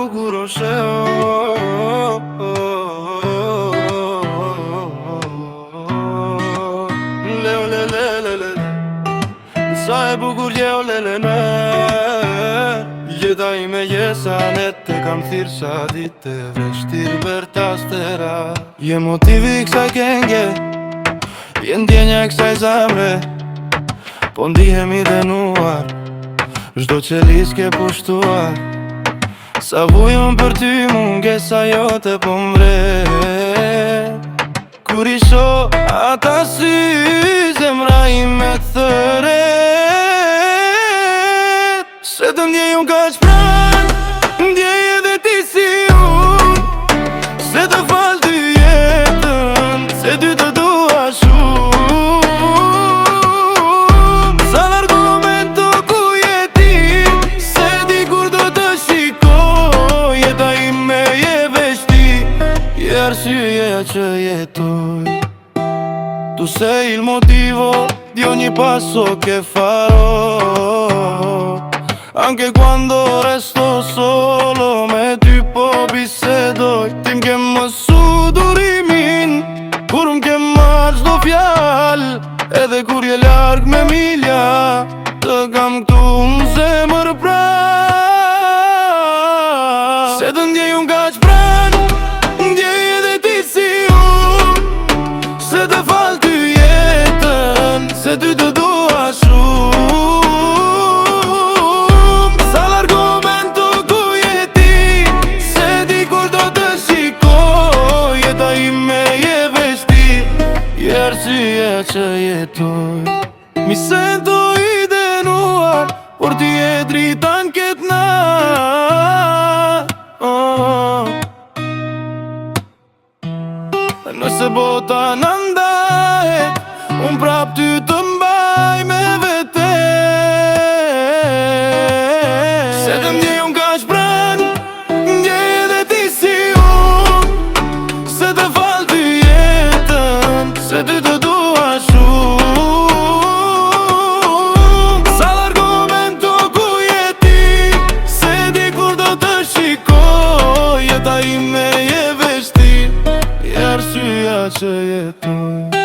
bukur o she Leo le le le le Sa e bukur je o le le ne Jeta ime jesa ne te kam thirë sa dite Veshtir për tastera Je motivi kësaj kenge Je ndjenja kësaj zamre Po ndihemi dënuar Zdo qelis ke pushtuar Sa vujon për ty mungesa jote po mre Kur i sho ata sy zemra ime thëret Se të ndjej unë kaq pran Ndjej edhe ti si unë Se të fal ty jetën Se ty të dua shumë Sa l'argumento ku jeti Se di kur do të shikoj Jeta ime je veshti Je arsyeja që jetoj Tu sei il motivo di ogni passo che farò Anche quando resto solo me ty po bisedoj Tim ke më su durimin Kur më ke marrë çdo fjal Edhe kur je larg me milja Të kam këtu në zemër pran Se të ndjej unë kaq pran Ndjej edhe ti si unë Se të fal ty jetën Se ty të dua shumë Sa l'argumento ku jeti Se di kur do të shikoj Jeta ime je veshti Je arsyeja që jetoj Mi sento i denuar Por ti e drita n'ket nat Nëse bota në ndahet Unë prap ty të mbaj me vete Se të ndjej unë kaq pran Ndjej edhe ti si unë Se të fal ty jetën Se ty të dua shumë Sa l'argumento ku jeti Se di kur do të shikoj Jeta ime je veshti Je arsyeja që jetoj